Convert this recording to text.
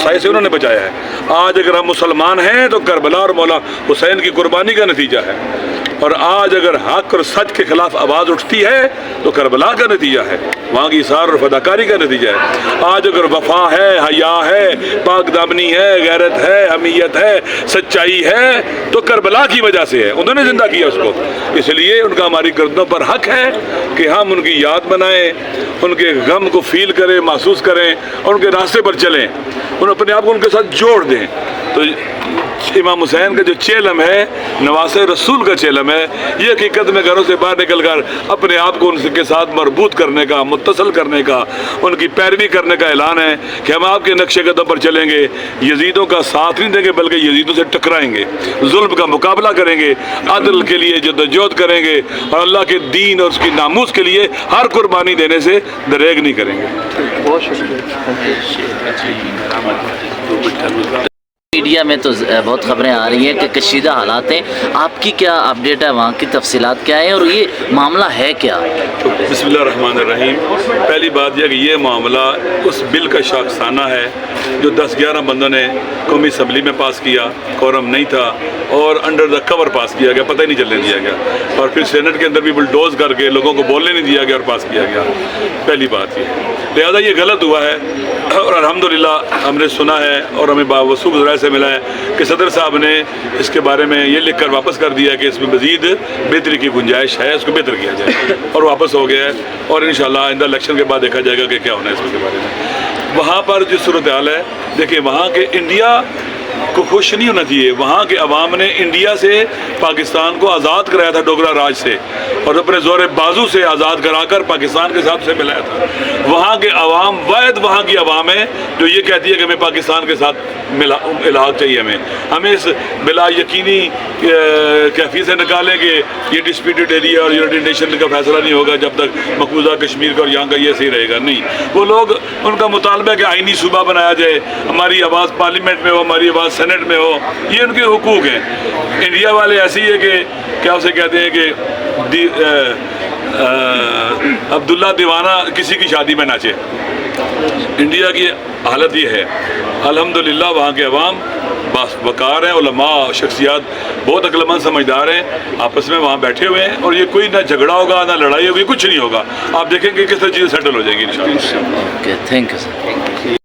سائے سے انہوں نے بچایا ہے۔ آج اگر ہم مسلمان ہیں تو کربلا اور مولا حسین کی قربانی کا نتیجہ ہے، اور آج اگر حق اور سچ کے خلاف آواز اٹھتی ہے تو کربلا کا نتیجہ ہے، وہاں کی اثار اور فداکاری کا نتیجہ ہے۔ آج اگر وفا ہے، حیا ہے، پاک دامنی ہے، غیرت ہے، حمیت ہے، سچائی ہے تو کربلا کی وجہ سے ہے، انہوں نے زندہ کیا اس کو۔ اس لیے ان کا ہماری گردنوں پر حق ہے کہ ہم ان کی یاد منائیں، ان کے غم کو فیل کریں، محسوس کریں اور ان کے راستے پر چلیں، ان اپنے آپ کو ان کے ساتھ جوڑ دیں۔ تو امام حسین کا جو چیلم ہے نواسے رسول کا چیلم ہے، یہ حقیقت میں گھروں سے باہر نکل کر اپنے آپ کو ان کے ساتھ مربوط کرنے کا، متصل کرنے کا، ان کی پیروی کرنے کا اعلان ہے کہ ہم آپ کے نقش قدم پر چلیں گے، یزیدوں کا ساتھ نہیں دیں گے بلکہ یزیدوں سے ٹکرائیں گے، ظلم کا مقابلہ کریں گے، عدل کے لیے جدوجہد کریں گے اور اللہ کے دین اور اس کی ناموس کے لیے ہر قربانی دینے سے دریغ نہیں کریں گے۔ بہت شکریہ۔ میڈیا میں تو بہت خبریں آ رہی ہیں کہ کشیدہ حالات ہیں، آپ کی کیا اپڈیٹ ہے، وہاں کی تفصیلات کیا ہیں اور یہ معاملہ ہے کیا؟ بسم اللہ الرحمن الرحیم۔ پہلی بات یہ کہ یہ معاملہ اس بل کا شاخسانہ ہے جو 10-11 بندوں نے قومی اسمبلی میں پاس کیا، کورم نہیں تھا اور انڈر دا کور پاس کیا گیا، پتہ ہی نہیں چلنے دیا گیا، اور پھر سینٹ کے اندر بھی بلڈوز کر کے لوگوں کو بولنے نہیں دیا گیا اور پاس کیا گیا۔ پہلی بات یہ، لہذا یہ غلط ہوا ہے اور الحمدللہ ہم نے سنا ہے اور ہمیں باوثوق ذرائع سے ملا ہے کہ صدر صاحب نے اس کے بارے میں یہ لکھ کر واپس کر دیا کہ اس میں مزید بہتری کی گنجائش ہے، اس کو بہتر کیا جائے، اور واپس ہو گیا ہے، اور انشاءاللہ آئندہ الیکشن کے بعد دیکھا جائے گا کہ کیا ہونا ہے اس کے بارے میں۔ وہاں پر جو صورتحال ہے، دیکھیں وہاں کے انڈیا کو خوش نہیں ہونا چاہیے، وہاں کے عوام نے انڈیا سے پاکستان کو آزاد کرایا تھا ڈوگرا راج سے، اور اپنے زور بازو سے آزاد کرا کر پاکستان کے ساتھ اسے ملایا تھا۔ وہاں کے عوام واحد وہاں کی عوام ہے جو یہ کہتی ہے کہ ہمیں پاکستان کے ساتھ الحاق چاہیے، ہمیں اس بلا یقینی کیفیت سے نکالیں کہ یہ ڈسپیوٹڈ ایریا اور یونائیٹڈ نیشن کا فیصلہ نہیں ہوگا جب تک مقبوضہ کشمیر کا اور یہاں کا یہ صحیح رہے گا، نہیں۔ وہ لوگ ان کا مطالبہ ہے کہ آئینی صوبہ بنایا جائے، ہماری آواز پارلیمنٹ میں ہو، ہماری آواز سینٹ میں ہو، یہ ان کے حقوق ہیں۔ انڈیا والے ایسے ہی ہے کہ کیا اسے کہتے ہیں کہ عبداللہ دیوانہ کسی کی شادی میں ناچے۔ انڈیا کی حالت یہ ہے، الحمدللہ وہاں کے عوام وقار ہیں، علماء شخصیات بہت عقل مند سمجھدار ہیں، آپس میں وہاں بیٹھے ہوئے ہیں، اور یہ کوئی نہ جھگڑا ہوگا نہ لڑائی ہوگی، کچھ نہیں ہوگا۔ آپ دیکھیں گے کس طرح چیزیں سیٹل ہو جائیں گی انشاءاللہ۔ Okay, thank you sir.